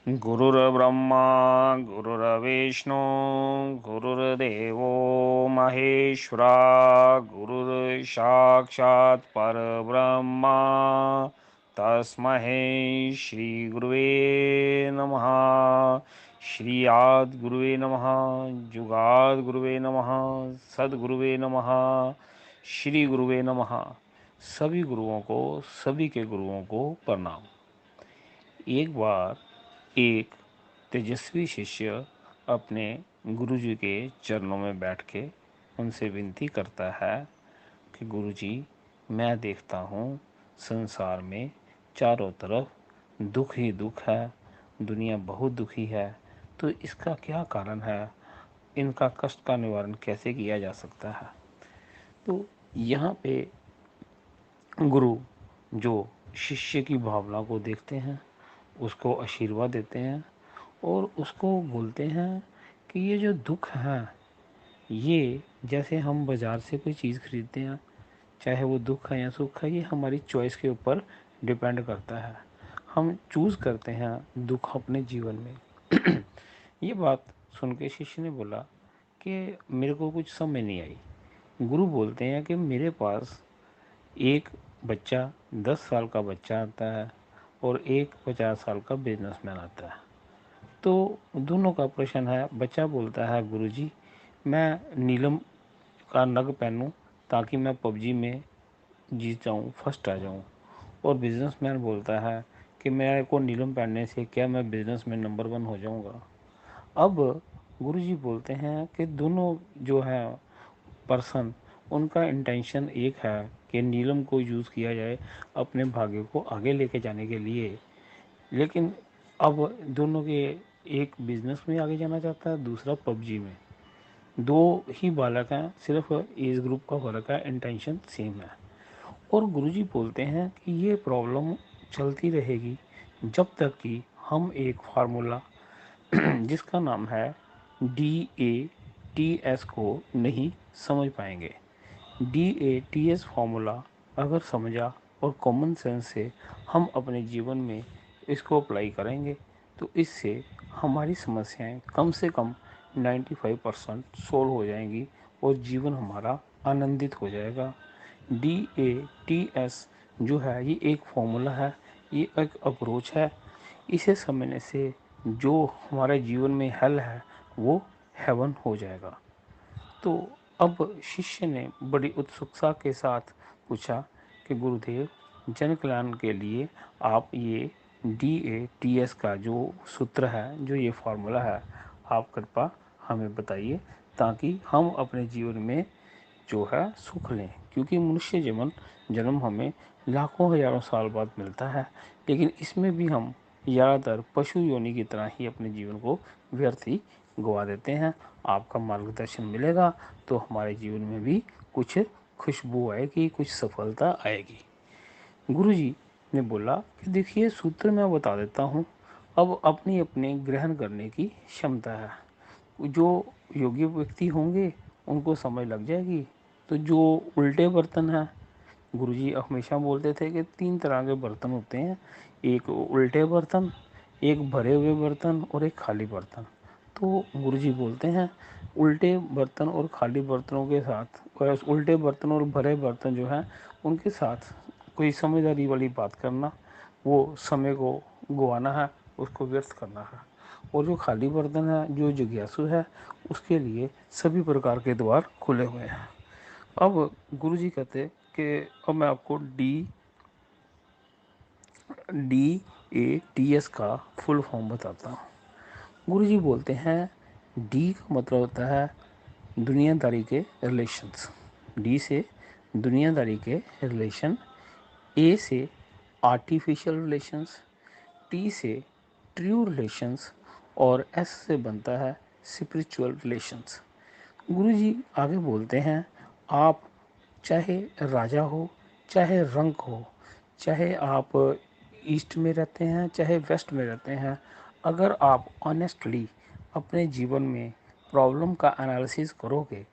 गुरुर्ब्रह्मा गुरुर्विष्णु गुरुर्देवो महेश्वरा गुरुर्साक्षात् परब्रह्मा तस्मै श्रीगुरुवे नमः। श्री आद्गुरुवे नमः, जुगाद्गुरुवे नमः, सद्गुरुवे नमः, श्री गुरुवे नमः। सभी गुरुओं को, सभी के गुरुओं को प्रणाम। एक बार एक तेजस्वी शिष्य अपने गुरुजी के चरणों में बैठ के उनसे विनती करता है कि गुरुजी, मैं देखता हूँ संसार में चारों तरफ दुख ही दुख है, दुनिया बहुत दुखी है, तो इसका क्या कारण है, इनका कष्ट का निवारण कैसे किया जा सकता है। तो यहाँ पे गुरु जो शिष्य की भावना को देखते हैं, उसको आशीर्वाद देते हैं और उसको बोलते हैं कि ये जो दुख है, ये जैसे हम बाज़ार से कोई चीज़ खरीदते हैं, चाहे वो दुख है या सुख है, ये हमारी चॉइस के ऊपर डिपेंड करता है। हम चूज़ करते हैं दुख अपने जीवन में। ये बात सुन के शिष्य ने बोला कि मेरे को कुछ समझ नहीं आई। गुरु बोलते हैं कि मेरे पास एक बच्चा 10 साल का बच्चा आता है और एक 50 साल का बिजनेसमैन आता है। तो दोनों का प्रश्न है। बच्चा बोलता है, गुरुजी मैं नीलम का नग पहनूं ताकि मैं पबजी में जीत जाऊं, फर्स्ट आ जाऊं। और बिजनेसमैन बोलता है कि मेरे को नीलम पहनने से क्या मैं बिजनेस में नंबर 1 हो जाऊंगा। अब गुरुजी बोलते हैं कि दोनों जो है पर्सन, उनका इंटेंशन एक है कि नीलम को यूज़ किया जाए अपने भाग्य को आगे लेके जाने के लिए। लेकिन अब दोनों के, एक बिजनेस में आगे जाना चाहता है, दूसरा पबजी में। दो ही बालक हैं, सिर्फ एज ग्रुप का फर्क है, इंटेंशन सेम है। और गुरुजी बोलते हैं कि ये प्रॉब्लम चलती रहेगी जब तक कि हम एक फार्मूला जिसका नाम है DATS को नहीं समझ पाएंगे। DATS फार्मूला अगर समझा और कॉमन सेंस से हम अपने जीवन में इसको अप्लाई करेंगे तो इससे हमारी समस्याएं कम से कम 95% सोल्व हो जाएंगी और जीवन हमारा आनंदित हो जाएगा। DATS जो है ये एक फॉर्मूला है, ये एक अप्रोच है। इसे समझने से जो हमारे जीवन में हल है वो हेवन हो जाएगा। तो अब शिष्य ने बड़ी उत्सुकता के साथ पूछा कि गुरुदेव, जन कल्याण के लिए आप ये DATS का जो सूत्र है, जो ये फार्मूला है, आप कृपा हमें बताइए ताकि हम अपने जीवन में जो है सुख लें। क्योंकि मनुष्य जीवन जन्म हमें लाखों हजारों साल बाद मिलता है, लेकिन इसमें भी हम ज़्यादातर पशु योनि की तरह ही अपने जीवन को व्यर्थ ही गवा देते हैं। आपका मार्गदर्शन मिलेगा तो हमारे जीवन में भी कुछ खुशबू आएगी, कुछ सफलता आएगी। गुरुजी ने बोला कि देखिए, सूत्र मैं बता देता हूँ, अब अपनी अपने ग्रहण करने की क्षमता है। जो योगी व्यक्ति होंगे उनको समझ लग जाएगी। तो जो उल्टे बर्तन हैं, गुरुजी हमेशा बोलते थे कि 3 तरह के बर्तन होते हैं, एक उल्टे बर्तन, एक भरे हुए बर्तन और एक खाली बर्तन। तो गुरुजी बोलते हैं उल्टे बर्तन और खाली बर्तनों के साथ, उल्टे बर्तन और भरे बर्तन जो हैं उनके साथ कोई समझदारी वाली बात करना, वो समय को गंवाना है, उसको व्यर्थ करना है। और जो खाली बर्तन है, जो जिज्ञासु है, उसके लिए सभी प्रकार के द्वार खुले हुए हैं। अब गुरुजी कहते कि अब मैं आपको DATS का फुल फॉर्म बताता हूँ। गुरुजी बोलते हैं डी का मतलब होता है दुनियादारी के रिलेशंस, डी से दुनियादारी के रिलेशन, ए से आर्टिफिशियल रिलेशंस, टी से ट्रू रिलेशंस और एस से बनता है स्पिरिचुअल रिलेशंस। गुरुजी आगे बोलते हैं आप चाहे राजा हो, चाहे रंक हो, चाहे आप ईस्ट में रहते हैं, चाहे वेस्ट में रहते हैं, अगर आप ऑनेस्टली अपने जीवन में प्रॉब्लम का एनालिसिस करोगे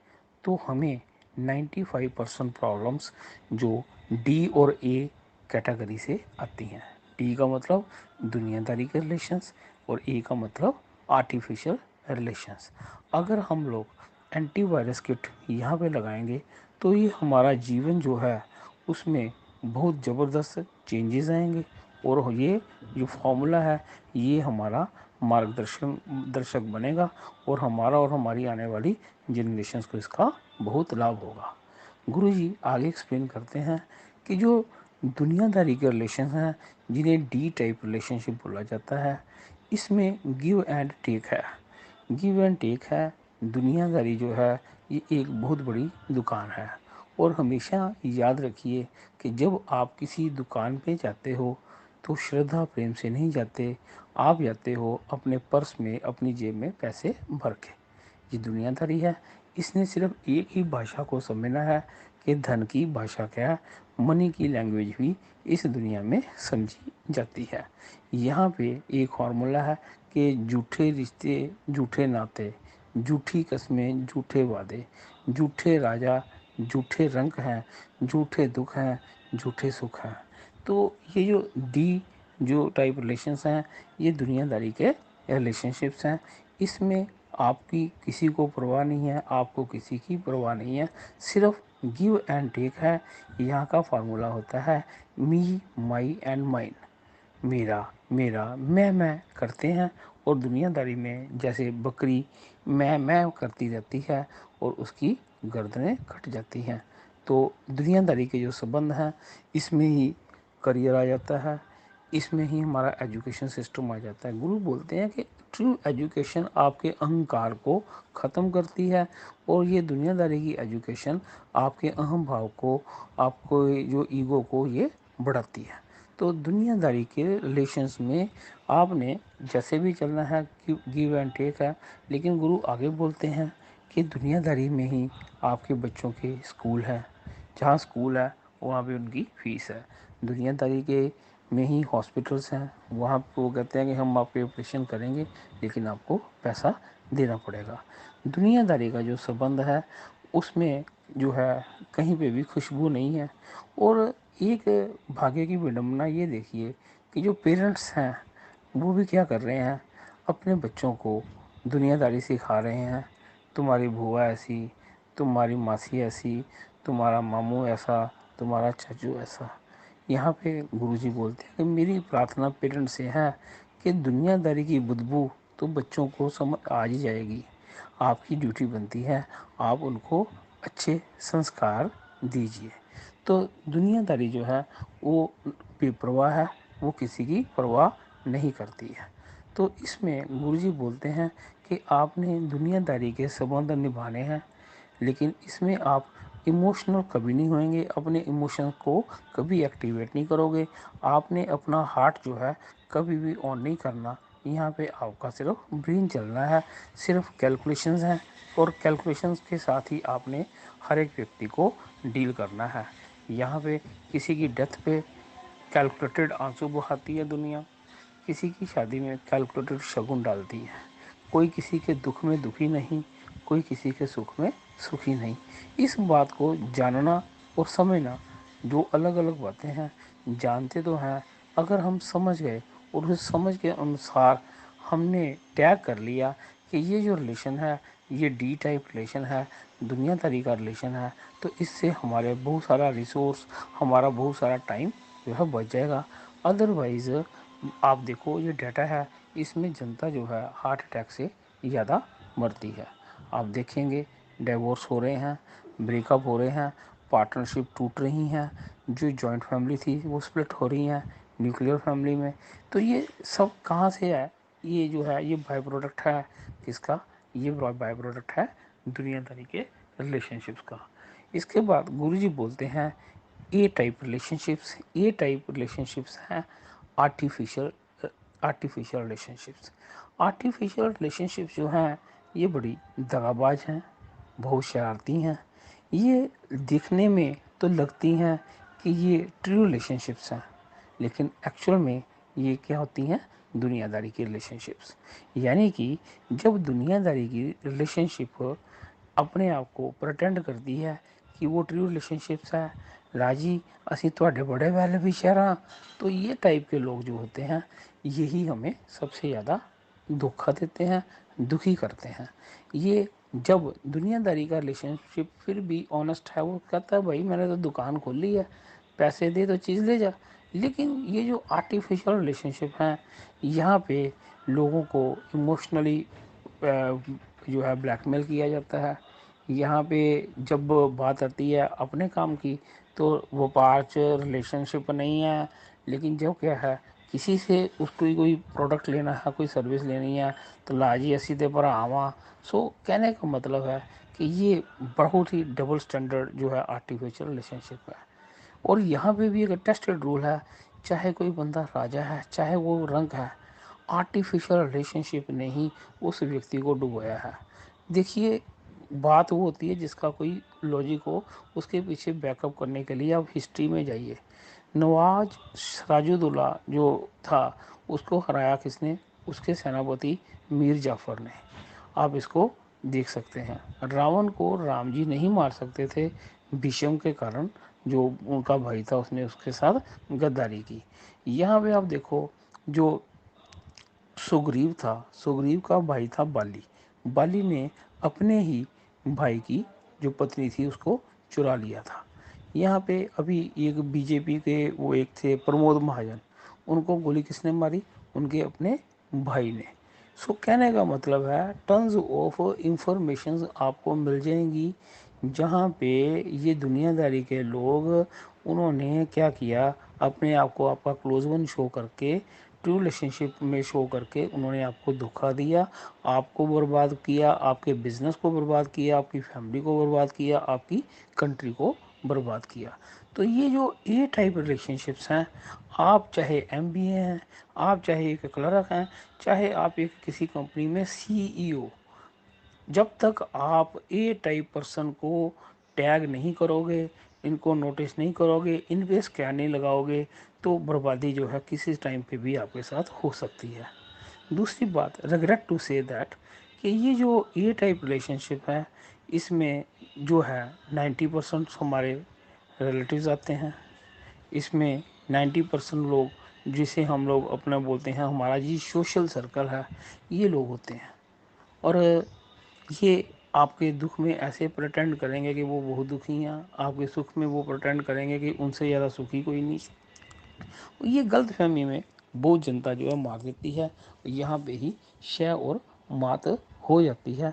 तो हमें 95% प्रॉब्लम्स जो डी और ए कैटेगरी से आती हैं। डी का मतलब दुनियादारी के रिलेशंस, और ए का मतलब आर्टिफिशियल रिलेशंस। अगर हम लोग एंटीवायरस किट यहाँ पे लगाएंगे तो ये हमारा जीवन जो है उसमें बहुत ज़बरदस्त चेंजेस आएंगे, और ये जो फॉर्मूला है ये हमारा दर्शक बनेगा, और हमारा और हमारी आने वाली जनरेशन्स को इसका बहुत लाभ होगा। गुरुजी आगे एक्सप्लेन करते हैं कि जो दुनियादारी के रिलेशन हैं जिन्हें डी टाइप रिलेशनशिप बोला जाता है, इसमें गिव एंड टेक है। गिव एंड टेक है। दुनियादारी जो है ये एक बहुत बड़ी दुकान है, और हमेशा याद रखिए कि जब आप किसी दुकान पे जाते हो तो श्रद्धा प्रेम से नहीं जाते, आप जाते हो अपने पर्स में, अपनी जेब में पैसे भर के। ये दुनियादारी है। इसने सिर्फ एक ही भाषा को समझना है कि धन की भाषा क्या है। मनी की लैंग्वेज भी इस दुनिया में समझी जाती है। यहाँ पे एक फार्मूला है कि झूठे रिश्ते, झूठे नाते, झूठी कस्में, झूठे वादे, झूठे राजा, झूठे रंग हैं, झूठे दुख हैं, झूठे सुख हैं। तो ये जो डी जो टाइप रिलेशंस हैं ये दुनियादारी के रिलेशनशिप्स हैं। इसमें आपकी किसी को परवाह नहीं है, आपको किसी की परवाह नहीं है, सिर्फ गिव एंड टेक है। यहाँ का फार्मूला होता है मी, माई एंड माइन। मेरा, मेरा, मैं करते हैं, और दुनियादारी में जैसे बकरी मैं करती रहती है और उसकी गर्दनें कट जाती हैं। तो दुनियादारी के जो संबंध हैं इसमें ही करियर आ जाता है, इसमें ही हमारा एजुकेशन सिस्टम आ जाता है। गुरु बोलते हैं कि ट्रू एजुकेशन आपके अहंकार को ख़त्म करती है, और ये दुनियादारी की एजुकेशन आपके अहम भाव को, आपको जो ईगो को ये बढ़ाती है। तो दुनियादारी के रिलेशंस में आपने जैसे भी चलना है, गिव एंड टेक है। लेकिन गुरु आगे बोलते हैं कि दुनियादारी में ही आपके बच्चों के स्कूल है, जहाँ स्कूल है वहाँ पे उनकी फीस है। दुनियादारी के में ही हॉस्पिटल्स हैं, वहाँ पे वो कहते हैं कि हम आपके ऑपरेशन करेंगे लेकिन आपको पैसा देना पड़ेगा। दुनियादारी का जो संबंध है उसमें जो है कहीं पे भी खुशबू नहीं है। और एक भाग्य की विडंबना ये देखिए कि जो पेरेंट्स हैं वो भी क्या कर रहे हैं, अपने बच्चों को दुनियादारी सिखा रहे हैं। तुम्हारी बुआ ऐसी, तुम्हारी मासी ऐसी, तुम्हारा मामू ऐसा, तुम्हारा चाचू ऐसा। यहाँ पे गुरुजी बोलते हैं कि मेरी प्रार्थना पेरेंट्स से है कि दुनियादारी की बदबू तो बच्चों को समझ आ ही जाएगी। आपकी ड्यूटी बनती है आप उनको अच्छे संस्कार दीजिए। तो दुनियादारी जो है वो बेपरवाह है, वो किसी की परवाह नहीं करती है। तो इसमें गुरुजी बोलते हैं कि आपने दुनियादारी के संबंध निभाने हैं, लेकिन इसमें आप इमोशनल कभी नहीं होंगे, अपने इमोशन को कभी एक्टिवेट नहीं करोगे। आपने अपना हार्ट जो है कभी भी ऑन नहीं करना। यहाँ पे आपका सिर्फ ब्रेन चलना है, सिर्फ कैलकुलेशंस हैं, और कैलकुलेशंस के साथ ही आपने हर एक व्यक्ति को डील करना है। यहाँ पे किसी की डेथ पे कैलकुलेटेड आंसू बहाती है दुनिया, किसी की शादी में कैलकुलेटेड शगुन डालती है। कोई किसी के दुख में दुखी नहीं, कोई किसी के सुख में सुखी नहीं। इस बात को जानना और समझना, जो अलग अलग बातें हैं जानते तो हैं, अगर हम समझ गए और उस समझ के अनुसार हमने टैग कर लिया कि ये जो रिलेशन है ये डी टाइप रिलेशन है, दुनियादारी का रिलेशन है, तो इससे हमारे बहुत सारा रिसोर्स, हमारा बहुत सारा टाइम जो है बच जाएगा। अदरवाइज़ आप देखो ये डाटा है, इसमें जनता जो है हार्ट अटैक से ज़्यादा मरती है। आप देखेंगे डिवोर्स हो रहे हैं, ब्रेकअप हो रहे हैं, पार्टनरशिप टूट रही हैं, जो जॉइंट फैमिली थी वो स्प्लिट हो रही हैं न्यूक्लियर फैमिली में। तो ये सब कहाँ से है? ये जो है ये बाय प्रोडक्ट है किसका? ये बाय प्रोडक्ट है दुनियादारी के रिलेशनशिप्स का। इसके बाद गुरुजी बोलते हैं ए टाइप रिलेशनशिप्स। ए टाइप रिलेशनशिप्स हैं artificial artificial relationships. Artificial relationships जो हैं ये बड़ी दगाबाज हैं, बहुत शरारती हैं। ये दिखने में तो लगती हैं कि ये ट्रू रिलेशनशिप्स हैं, लेकिन एक्चुअल में ये क्या होती हैं? दुनियादारी की रिलेशनशिप्स। यानी कि जब दुनियादारी की रिलेशनशिप अपने आप को प्रटेंड करती है कि वो ट्रू रिलेशनशिप्स है, राजी असी ਤੁਹਾਡੇ बड़े वैल भी शहर, तो ये टाइप के लोग जो होते हैं यही हमें सबसे ज़्यादा धोखा देते हैं, दुखी करते हैं। ये जब दुनियादारी का रिलेशनशिप फिर भी ऑनेस्ट है, वो कहता है भाई मैंने तो दुकान खोली है, पैसे दे तो चीज़ ले जा। लेकिन ये जो आर्टिफिशियल रिलेशनशिप हैं, यहाँ पे लोगों को इमोशनली जो है ब्लैकमेल किया जाता है। यहाँ पे जब बात आती है अपने काम की, तो वो पार्च रिलेशनशिप नहीं है। लेकिन जब क्या है, किसी से उसको कोई प्रोडक्ट लेना है, कोई सर्विस लेनी है, तो लाजी सीधे पर आवा। सो कहने का मतलब है कि ये बहुत ही डबल स्टैंडर्ड जो है आर्टिफिशियल रिलेशनशिप है। और यहाँ पे भी एक टेस्टेड रूल है, चाहे कोई बंदा राजा है चाहे वो रंक है, आर्टिफिशियल रिलेशनशिप ने ही उस व्यक्ति को डुबोया है। देखिए, बात वो होती है जिसका कोई लॉजिक हो, उसके पीछे बैकअप करने के लिए आप हिस्ट्री में जाइए। नवाज सिराजुद्दौला जो था, उसको हराया किसने? उसके सेनापति मीर जाफर ने। आप इसको देख सकते हैं। रावण को राम जी नहीं मार सकते थे भीष्म के कारण, जो उनका भाई था उसने उसके साथ गद्दारी की। यहाँ पे आप देखो, जो सुग्रीव था, सुग्रीव का भाई था बाली। बाली ने अपने ही भाई की जो पत्नी थी उसको चुरा लिया था। यहाँ पे अभी एक बीजेपी के वो एक थे प्रमोद महाजन, उनको गोली किसने मारी? उनके अपने भाई ने। सो कहने का मतलब है, टन्स ऑफ इंफॉर्मेशंस आपको मिल जाएंगी जहाँ पे ये दुनियादारी के लोग, उन्होंने क्या किया, अपने आप को आपका क्लोज वन शो करके, ट्रू रिलेशनशिप में शो करके उन्होंने आपको धोखा दिया, आपको बर्बाद किया, आपके बिजनेस को बर्बाद किया, आपकी फैमिली को बर्बाद किया, आपकी कंट्री को बर्बाद किया। तो ये जो ए टाइप रिलेशनशिप्स हैं, आप चाहे एमबीए हैं, आप चाहे एक क्लर्क हैं, चाहे आप एक किसी कंपनी में सीईओ, जब तक आप ए टाइप पर्सन को टैग नहीं करोगे, इनको नोटिस नहीं करोगे, इन पे स्कैन नहीं लगाओगे, तो बर्बादी जो है किसी टाइम पे भी आपके साथ हो सकती है। दूसरी बात, रिग्रेट टू से दैट, कि ये जो ए टाइप रिलेशनशिप है, इसमें जो है 90% हमारे रिलेटिव्स आते हैं। इसमें 90% लोग, जिसे हम लोग अपना बोलते हैं हमारा जी सोशल सर्कल है, ये लोग होते हैं। और ये आपके दुख में ऐसे प्रटेंड करेंगे कि वो बहुत दुखी हैं, आपके सुख में वो प्रटेंड करेंगे कि उनसे ज़्यादा सुखी कोई नहीं। ये गलत फहमी में बहुत जनता जो है मार देती है, यहाँ पे ही शय और मात हो जाती है।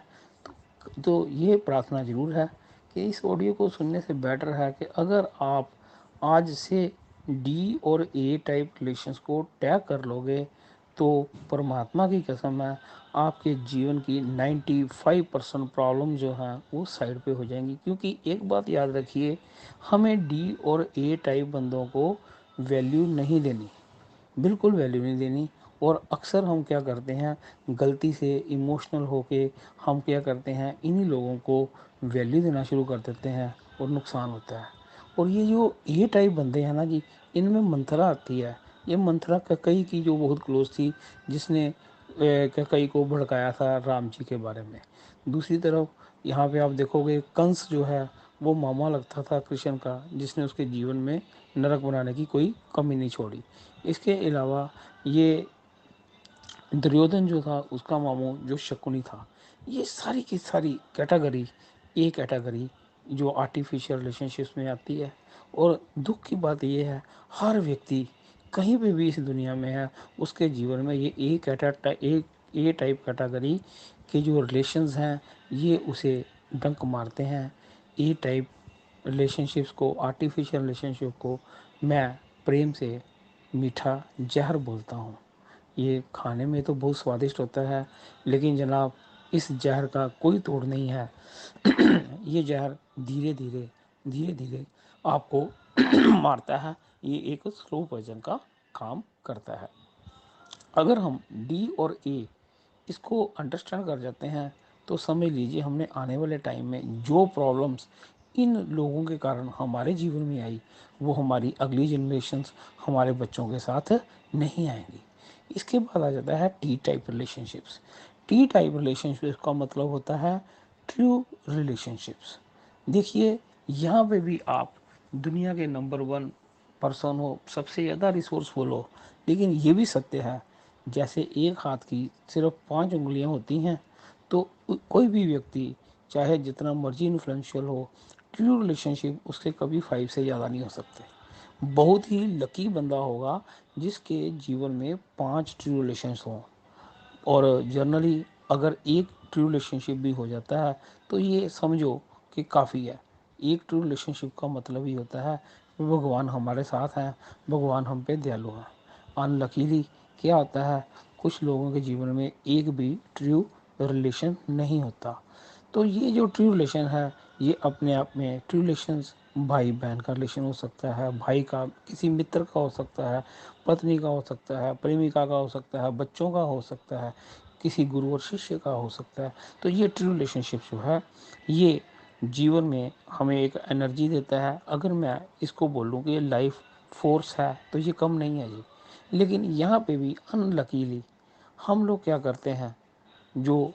तो ये प्रार्थना जरूर है कि इस ऑडियो को सुनने से बेटर है कि अगर आप आज से डी और ए टाइप रिलेशंस को टैग कर लोगे, तो परमात्मा की कसम है, आपके जीवन की 95% प्रॉब्लम जो हैं वो साइड पे हो जाएंगी। क्योंकि एक बात याद रखिए, हमें डी और ए टाइप बंदों को वैल्यू नहीं देनी, बिल्कुल वैल्यू नहीं देनी। और अक्सर हम क्या करते हैं, गलती से इमोशनल होके हम क्या करते हैं, इन्हीं लोगों को वैल्यू देना शुरू कर देते हैं और नुकसान होता है। और ये जो ये टाइप बंदे हैं ना जी, इनमें मंथरा आती है। ये मंथरा ककई की जो बहुत क्लोज थी, जिसने ककई को भड़काया था राम जी के बारे में। दूसरी तरफ यहाँ पे आप देखोगे, कंस जो है वो मामा लगता था कृष्ण का, जिसने उसके जीवन में नरक बनाने की कोई कमी नहीं छोड़ी। इसके अलावा ये दुर्योधन जो था, उसका मामू जो शकुनी था। ये सारी की सारी कैटेगरी, ये कैटेगरी जो आर्टिफिशियल रिलेशनशिप्स में आती है। और दुख की बात ये है, हर व्यक्ति कहीं पे भी इस दुनिया में है, उसके जीवन में ये ए टाइप कैटेगरी के जो रिलेशंस हैं, ये उसे डंक मारते हैं। ए टाइप रिलेशनशिप्स को, आर्टिफिशियल रिलेशनशिप को मैं प्रेम से मीठा जहर बोलता हूँ। ये खाने में तो बहुत स्वादिष्ट होता है, लेकिन जनाब इस जहर का कोई तोड़ नहीं है। ये जहर धीरे धीरे धीरे धीरे आपको मारता है। ये एक स्लो पॉइजन का काम करता है। अगर हम डी और ए इसको अंडरस्टैंड कर जाते हैं, तो समझ लीजिए हमने आने वाले टाइम में जो प्रॉब्लम्स इन लोगों के कारण हमारे जीवन में आई, वो हमारी अगली जनरेशन्स, हमारे बच्चों के साथ नहीं आएंगी। इसके बाद आ जाता है T type relationships. T type relationships का मतलब होता है ट्रू रिलेशनशिप्स। देखिए, यहाँ पे भी आप दुनिया के नंबर वन पर्सन हो, सबसे ज़्यादा रिसोर्सफुल हो, लेकिन ये भी सत्य है जैसे एक हाथ की सिर्फ 5 उंगलियां होती हैं, तो कोई भी व्यक्ति चाहे जितना मर्जी इन्फ्लुएंशियल हो, ट्रू रिलेशनशिप उसके कभी 5 से ज़्यादा नहीं हो सकते। बहुत ही लकी बंदा होगा जिसके जीवन में 5 ट्रू रिलेशंस हों। और जनरली अगर एक ट्रू रिलेशनशिप भी हो जाता है तो ये समझो कि काफ़ी है। एक ट्रू रिलेशनशिप का मतलब ही होता है कि भगवान हमारे साथ हैं, भगवान हम पे दयालु हैं। अनलकीली क्या होता है, कुछ लोगों के जीवन में एक भी ट्रू रिलेशन नहीं होता। तो ये जो ट्रू रिलेशन है, ये अपने आप में ट्रू रिलेशंस भाई बहन का रिलेशन हो सकता है, भाई का किसी मित्र का हो सकता है, पत्नी का हो सकता है, प्रेमिका का हो सकता है, बच्चों का हो सकता है, किसी गुरु और शिष्य का हो सकता है। तो ये ट्रू रिलेशनशिप जो है, ये जीवन में हमें एक एनर्जी देता है। अगर मैं इसको बोलूँ कि ये लाइफ फोर्स है तो ये कम नहीं है जी। लेकिन यहाँ पे भी अनलकीली हम लोग क्या करते हैं, जो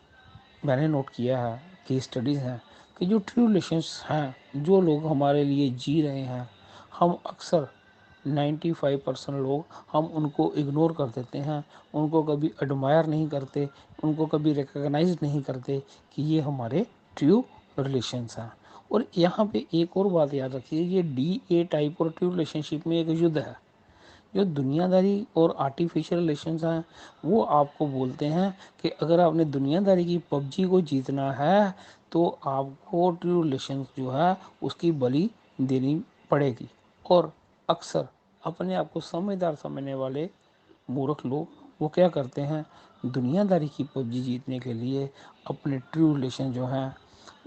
मैंने नोट किया है कि स्टडीज़ हैं कि जो ट्रू रिलेशंस हैं, जो लोग हमारे लिए जी रहे हैं, हम अक्सर 95% लोग हम उनको इग्नोर कर देते हैं, उनको कभी एडमायर नहीं करते, उनको कभी रिकॉग्नाइज नहीं करते कि ये हमारे ट्रू रिलेशंस हैं। और यहाँ पे एक और बात याद रखिए, ये DA टाइप और ट्रू रिलेशनशिप में एक युद्ध है। जो दुनियादारी और आर्टिफिशियल रिलेशंस हैं, वो आपको बोलते हैं कि अगर आपने दुनियादारी की पबजी को जीतना है तो आपको ट्रू रिलेशंस जो है उसकी बलि देनी पड़ेगी। और अक्सर अपने आप को समझदार समझने वाले मूर्ख लोग वो क्या करते हैं, दुनियादारी की पबजी जीतने के लिए अपने ट्रू रिलेशन जो हैं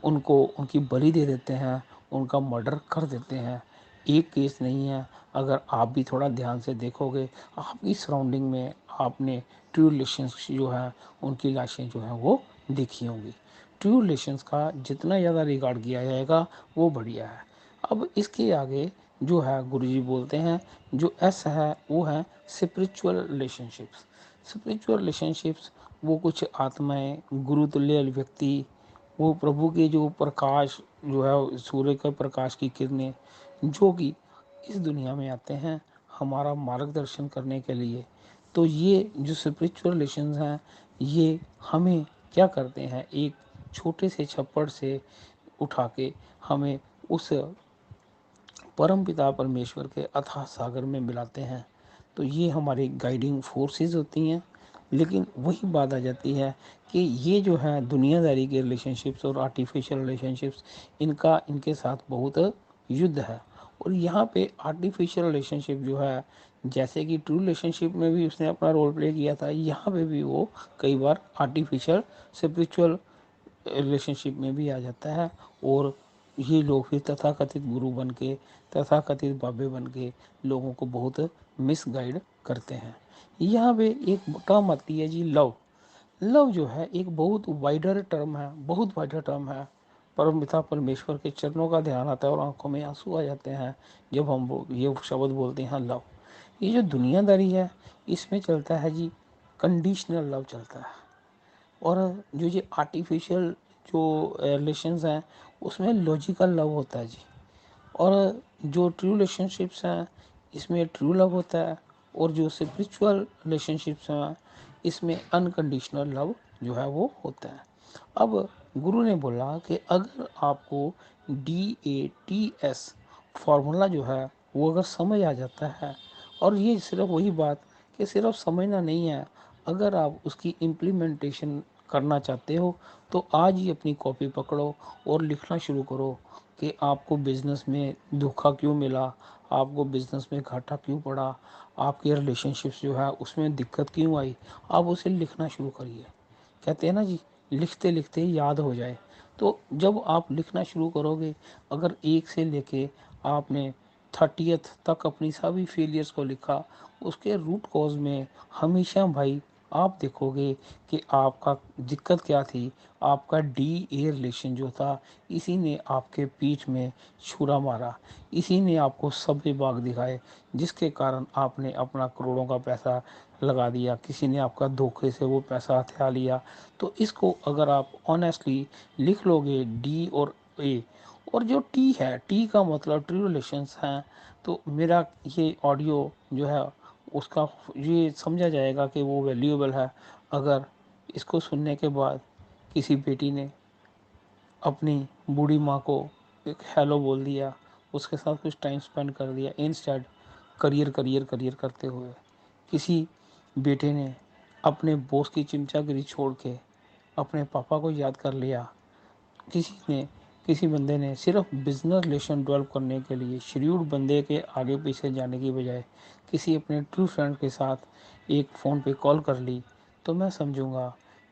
उनको उनकी बलि दे देते हैं, उनका मर्डर कर देते हैं। एक केस नहीं है, अगर आप भी थोड़ा ध्यान से देखोगे आपकी सराउंडिंग में आपने ट्रू रिलेशंस जो है उनकी लाशें जो हैं वो देखी होंगी। ट्रू रिलेशंस का जितना ज़्यादा रिगार्ड किया जाएगा वो बढ़िया है। अब इसके आगे जो है गुरुजी बोलते हैं, जो एस है वो है स्पिरिचुअल रिलेशनशिप्स। स्पिरिचुअल रिलेशनशिप्स वो कुछ आत्माएं, गुरुतुल्य व्यक्ति, वो प्रभु के जो प्रकाश जो है सूर्य के प्रकाश की किरणें जो कि इस दुनिया में आते हैं हमारा मार्गदर्शन करने के लिए। तो ये जो स्पिरिचुअल रिलेशंस हैं ये हमें क्या करते हैं, एक छोटे से छप्पड़ से उठा के हमें उस परम पिता परमेश्वर के अथाह सागर में मिलाते हैं। तो ये हमारी गाइडिंग फोर्सेस होती हैं। लेकिन वही बात आ जाती है कि ये जो है दुनियादारी के रिलेशनशिप्स और आर्टिफिशियल रिलेशनशिप्स, इनका इनके साथ बहुत युद्ध है। और यहाँ पे आर्टिफिशियल रिलेशनशिप जो है, जैसे कि ट्रू रिलेशनशिप में भी उसने अपना रोल प्ले किया था, यहाँ पे भी वो कई बार आर्टिफिशियल स्पिरिचुअल रिलेशनशिप में भी आ जाता है। और ये लोग फिर तथाकथित गुरु बन के, तथाकथित बाबे बन के लोगों को बहुत मिसगाइड करते हैं। यहाँ पे एक टर्म आती है जी, लव। लव जो है एक बहुत वाइडर टर्म है, बहुत वाइडर टर्म है। परम पिता परमेश्वर के चरणों का ध्यान आता है और आंखों में आंसू आ जाते हैं जब हम ये शब्द बोलते हैं लव। ये जो दुनियादारी है इसमें चलता है जी कंडीशनल लव चलता है। और जो ये आर्टिफिशियल जो रिलेशंस हैं उसमें लॉजिकल लव होता है जी। और जो ट्रू रिलेशनशिप्स हैं इसमें ट्रू लव होता है। और जो स्पिरिचुअल रिलेशनशिप्स हैं इसमें अनकंडीशनल लव जो है वो होता है। अब गुरु ने बोला कि अगर आपको DATS फॉर्मूला जो है वो अगर समझ आ जाता है, और ये सिर्फ वही बात कि सिर्फ समझना नहीं है, अगर आप उसकी इम्प्लीमेंटेशन करना चाहते हो तो आज ही अपनी कॉपी पकड़ो और लिखना शुरू करो कि आपको बिज़नेस में धोखा क्यों मिला, आपको बिज़नेस में घाटा क्यों पड़ा, आपके रिलेशनशिप्स जो है उसमें दिक्कत क्यों आई। आप उसे लिखना शुरू करिए। कहते हैं ना जी, लिखते लिखते याद हो जाए। तो जब आप लिखना शुरू करोगे, अगर एक से लेके आपने 30th तक अपनी सभी फेलियर्स को लिखा, उसके रूट कॉज में हमेशा भाई आप देखोगे कि आपका दिक्कत क्या थी। आपका DA रिलेशन जो था, इसी ने आपके पीठ में छुरा मारा, इसी ने आपको सभी बाग दिखाए, जिसके कारण आपने अपना करोड़ों का पैसा लगा दिया, किसी ने आपका धोखे से वो पैसा हथिया लिया। तो इसको अगर आप ऑनेस्टली लिख लोगे D और A, और जो T है, T का मतलब ट्रू रिलेशंस हैं। तो मेरा ये ऑडियो जो है उसका ये समझा जाएगा कि वो वैल्यूएबल है अगर इसको सुनने के बाद किसी बेटी ने अपनी बूढ़ी माँ को एक हेलो बोल दिया, उसके साथ कुछ टाइम स्पेंड कर दिया, इंस्टेड करियर करियर करियर करते हुए। किसी बेटे ने अपने बॉस की चिमचागिरी छोड़ के अपने पापा को याद कर लिया। किसी बंदे ने सिर्फ बिजनेस रिलेशन डेवलप करने के लिए श्रीयुड बंदे के आगे पीछे जाने की बजाय किसी अपने ट्रू फ्रेंड के साथ एक फ़ोन पे कॉल कर ली, तो मैं समझूंगा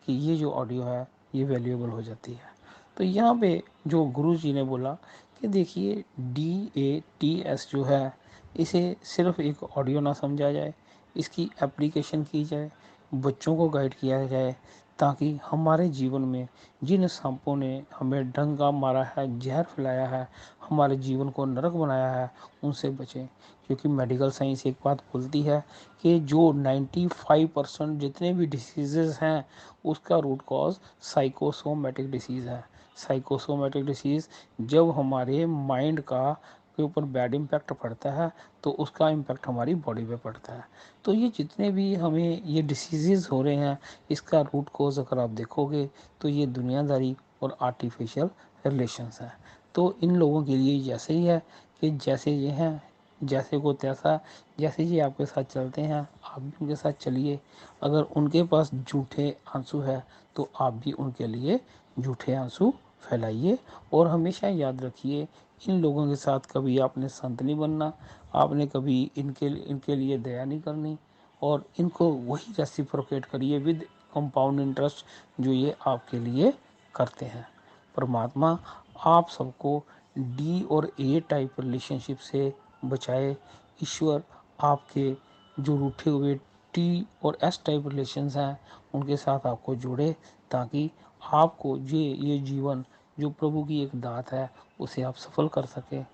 कि ये जो ऑडियो है ये वैल्यूएबल हो जाती है। तो यहाँ पे जो गुरु जी ने बोला कि देखिए DATS जो है, इसे सिर्फ एक ऑडियो ना समझा जाए, इसकी एप्लीकेशन की जाए, बच्चों को गाइड किया जाए, ताकि हमारे जीवन में जिन सांपों ने हमें डंगा मारा है, जहर फैलाया है, हमारे जीवन को नरक बनाया है, उनसे बचें। क्योंकि मेडिकल साइंस एक बात बोलती है कि जो 95% जितने भी डिसीज़ेज़ हैं उसका रूट कॉज साइकोसोमेटिक डिसीज़ है। साइकोसोमेटिक डिसीज़ जब हमारे माइंड का के ऊपर बैड इम्पैक्ट पड़ता है तो उसका इम्पैक्ट हमारी बॉडी पे पड़ता है। तो ये जितने भी हमें ये डिसीज़ेज़ हो रहे हैं, इसका रूट कॉज अगर आप देखोगे तो ये दुनियादारी और आर्टिफिशियल रिलेशंस हैं। तो इन लोगों के लिए जैसे ही है कि जैसे ये हैं, जैसे को तैसा, जैसे ये आपके साथ चलते हैं आप भी उनके साथ चलिए। अगर उनके पास झूठे आंसू है तो आप भी उनके लिए झूठे आंसू फैलाइए। और हमेशा याद रखिए, इन लोगों के साथ कभी आपने संत नहीं बनना, आपने कभी इनके लिए दया नहीं करनी, और इनको वही रेसिप्रोकेट करिए विद कंपाउंड इंटरेस्ट जो ये आपके लिए करते हैं। परमात्मा आप सबको D और A टाइप रिलेशनशिप से बचाए। ईश्वर आपके जो रूठे हुए T और S टाइप रिलेशंस हैं उनके साथ आपको जोड़े, ताकि आपको ये जीवन जो प्रभु की एक दात है उसे आप सफल कर सकें।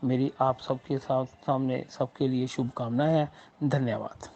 मेरी आप सबके साथ सामने सबके लिए शुभकामनाएं हैं। धन्यवाद।